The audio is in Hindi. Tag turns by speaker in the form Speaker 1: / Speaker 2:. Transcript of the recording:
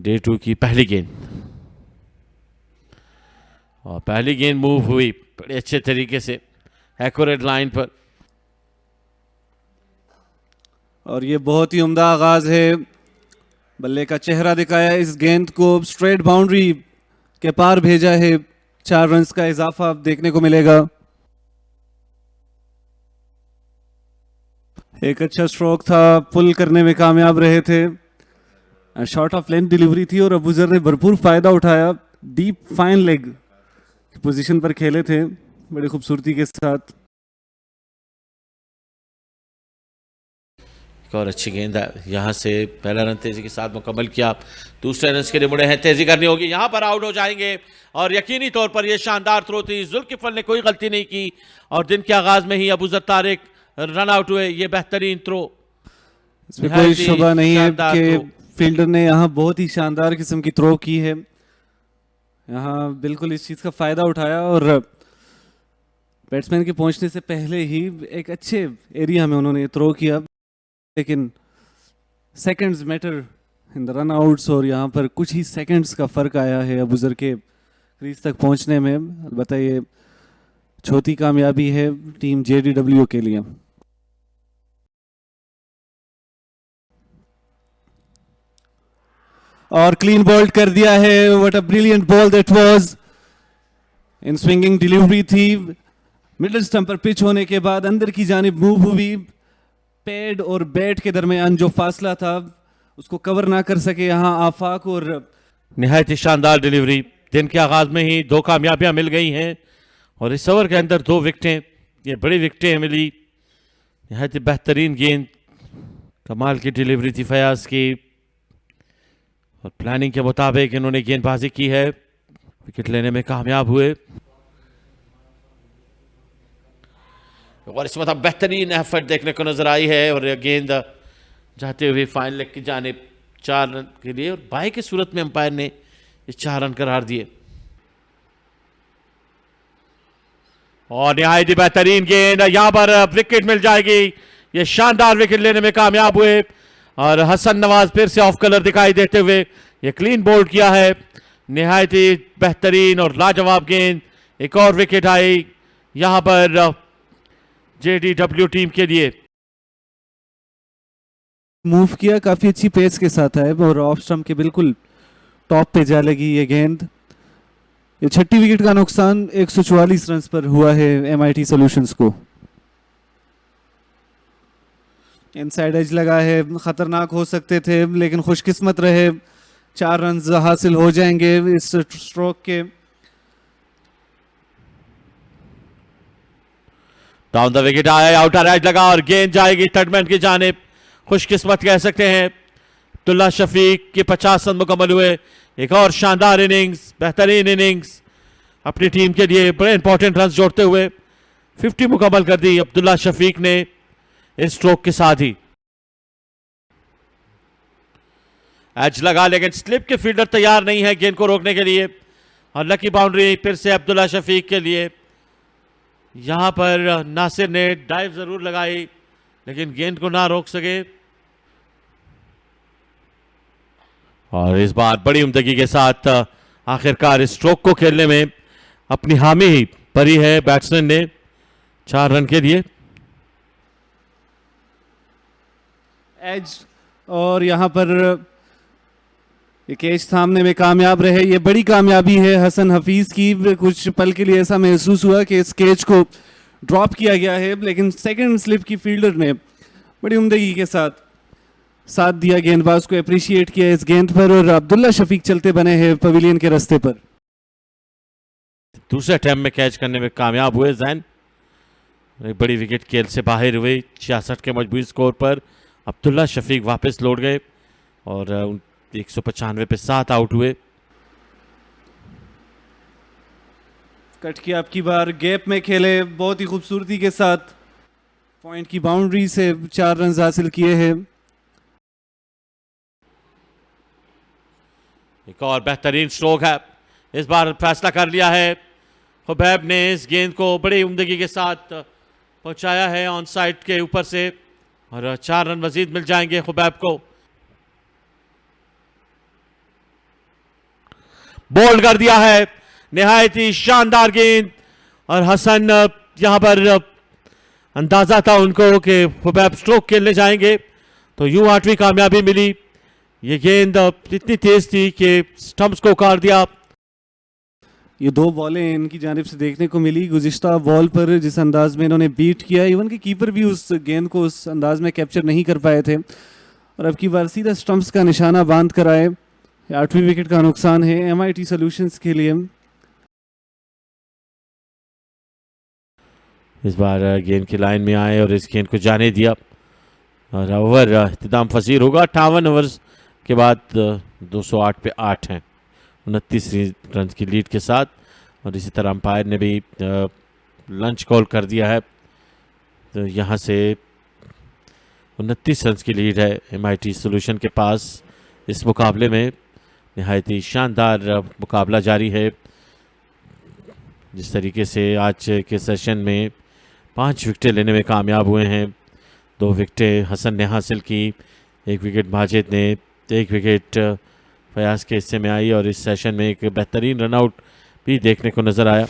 Speaker 1: डे 2 की पहली गेंद, और पहली गेंद मूव हुई बड़े अच्छे तरीके से एक्यूरेट लाइन पर,
Speaker 2: और ये बहुत ही उम्दा आगाज है। बल्ले का चेहरा दिखाया, इस गेंद को स्ट्रेट बाउंड्री के पार भेजा है। 4 रन्स का इजाफा देखने को मिलेगा। एक अच्छा स्ट्रोक था, पुल करने में कामयाब रहे थे। शॉर्ट ऑफ लेंथ डिलीवरी थी और अबूजर ने भरपूर फायदा उठाया। डीप फाइन लेग पोजीशन पर खेले थे बड़ी खूबसूरती के साथ।
Speaker 1: एक और अच्छी गेंद है, यहाँ से पहला रन तेजी के साथ मुकम्मल किया। दूसरे रन के लिए मुड़े हैं, तेजी करनी होगी, यहाँ पर आउट हो जाएंगे। और यकीनी तौर पर यह शानदार थ्रो थी, जुल्किफल ने कोई गलती नहीं की और दिन के आगाज में ही अबूजर तारिक रन आउट हुए। ये बेहतरीन थ्रो,
Speaker 2: इसमें कोई शुबा नहीं है कि फील्डर ने यहाँ बहुत ही शानदार किस्म की थ्रो की है। यहाँ बिल्कुल इस चीज का फायदा उठाया और बैट्समैन के पहुंचने से पहले ही एक अच्छे एरिया में उन्होंने थ्रो किया। लेकिन seconds matter in the run outs, और यहाँ पर कुछ ही सेकंड्स का फर्क आया है अबूजर के क्रीज तक पहुंचने में। अलबत्ता ये छोटी कामयाबी है टीम JDW के लिए। और क्लीन बॉल्ड कर दिया है। What a brilliant ball that was. In swinging delivery थी, मिडिल स्टंप पर पिच होने के बाद अंदर की जानिब मूव हुई। पैड और बैट के दरमियान जो फासला था उसको कवर ना कर सके यहाँ आफाक, और
Speaker 1: निहायत ही शानदार डिलीवरी। दिन के आगाज में ही 2 कामयाबियां मिल गई हैं और इस ओवर के अंदर 2 विकेटें, ये बड़ी विकेटें मिली। निहायत ही बेहतरीन गेंद, कमाल की डिलीवरी थी फयाज की और प्लानिंग के मुताबिक इन्होंने गेंदबाजी की है, विकेट लेने में कामयाब हुए। और इस मतलब बेहतरीन एफर्ट देखने को नजर आई है और गेंद जाते हुए फाइन लेग की जानिब 4 रन के लिए, और बाई की सूरत में अंपायर ने ये 4 रन करार दिए। और निहायत ही बेहतरीन गेंद, यहां पर विकेट मिल जाएगी। ये शानदार विकेट लेने में कामयाब हुए और हसन नवाज फिर से ऑफ कलर दिखाई देते हुए ये क्लीन बोल्ड किया है। निहायत ही बेहतरीन और लाजवाब गेंद, एक और विकेट आई यहां पर JDW टीम के लिए।
Speaker 2: मूव किया, काफी अच्छी पेस के साथ है और ऑफ स्टंप के बिल्कुल टॉप पे जा लगी ये गेंद। ये 6ठी विकेट का नुकसान 144 रन पर हुआ है MIT सॉल्यूशंस को। इनसाइड एज लगा है, खतरनाक हो सकते थे लेकिन खुशकिस्मत रहे। 4 रन हासिल हो जाएंगे इस स्ट्रोक के।
Speaker 1: डाउन द विकेट आया, आउटर एज लगा और गेंद जाएगी थर्डमैन की जानिब। खुशकिस्मत कह सकते हैं। अब्दुल्ला शफीक के 50 रन मुकम्मल हुए। एक और शानदार इनिंग्स, बेहतरीन इनिंग्स अपनी टीम के लिए, बड़े इंपॉर्टेंट रन जोड़ते हुए 50 मुकम्मल कर दी अब्दुल्ला शफीक ने इस स्ट्रोक के साथ ही। एज लगा लेकिन स्लिप के फील्डर तैयार नहीं है गेंद को रोकने के लिए, और लकी बाउंड्री फिर से अब्दुल्ला शफीक के लिए। यहां पर नासिर ने डाइव जरूर लगाई लेकिन गेंद को ना रोक सके, और इस बार बड़ी उम्दगी के साथ आखिरकार इस स्ट्रोक को खेलने में अपनी हामी ही भरी है बैट्समैन ने 4 रन के लिए।
Speaker 2: एज, और यहां पर कैच थामने में कामयाब रहे। ये बड़ी कामयाबी है हसन हफीज की। कुछ पल के लिए ऐसा महसूस हुआ कि इस कैच को ड्रॉप किया गया है, लेकिन सेकंड स्लिप की फील्डर ने बड़ी उम्दगी के साथ दिया, गेंदबाज को अप्रिशिएट किया इस गेंद पर, और अब्दुल्ला शफीक चलते बने हैं पवेलियन के रास्ते पर।
Speaker 1: दूसरे अटेम्प्ट में कैच करने में कामयाब हुए जैन। एक बड़ी विकेट खेल से बाहर हुई 66 के मजबूरी स्कोर पर। अब्दुल्ला शफीक वापस लौट गए और 195 पे 7 आउट हुए।
Speaker 2: कट किया आपकी बार, गैप में खेले बहुत ही खूबसूरती के साथ। पॉइंट की बाउंड्री से 4 रन हासिल किए हैं।
Speaker 1: एक और बेहतरीन स्ट्रोक है, इस बार फैसला कर लिया है खुबैब ने। इस गेंद को बड़ी उम्दगी के साथ पहुंचाया है ऑन साइड के ऊपर से, और 4 रन मजीद मिल जाएंगे खुबैब को। बोल्ड कर दिया है। निहायत ही शानदार गेंद और हसन यहां पर अंदाजा था उनको कि हुबैब स्ट्रोक खेलने जाएंगे, तो यूं 8वीं कामयाबी मिली। ये गेंद इतनी तेज थी कि स्टंप्स को उखाड़ दिया।
Speaker 2: ये 2 बॉलें इनकी जानिब से देखने को मिली। गुज़िश्ता बॉल पर जिस अंदाज में इन्होंने बीट किया, इवन कि कीपर भी उस गेंद को उस अंदाज में कैप्चर नहीं कर पाए थे, और अब की बार सीधा स्टंप्स का निशाना बांध कर आए। 8वीं विकेट का नुकसान है MIT सॉल्यूशंस के लिए।
Speaker 1: इस बार गेंद की लाइन में आए और इस गेंद को जाने दिया और ओवर इख्तिताम पसीर होगा। 58 ओवर्स के बाद 208 पे 8 हैं 29 रन की लीड के साथ, और इसी तरह अंपायर ने भी लंच कॉल कर दिया है। तो यहाँ से 29 रन की लीड है MIT सॉल्यूशन के पास। इस मुकाबले में निहायत ही शानदार मुकाबला जारी है। जिस तरीके से आज के सेशन में 5 विकेटें लेने में कामयाब हुए हैं। 2 विकेटें हसन ने हासिल की, 1 विकेट माजिद ने, 1 विकेट फयाज के हिस्से में आई, और इस सेशन में एक बेहतरीन रनआउट भी देखने को नज़र आया।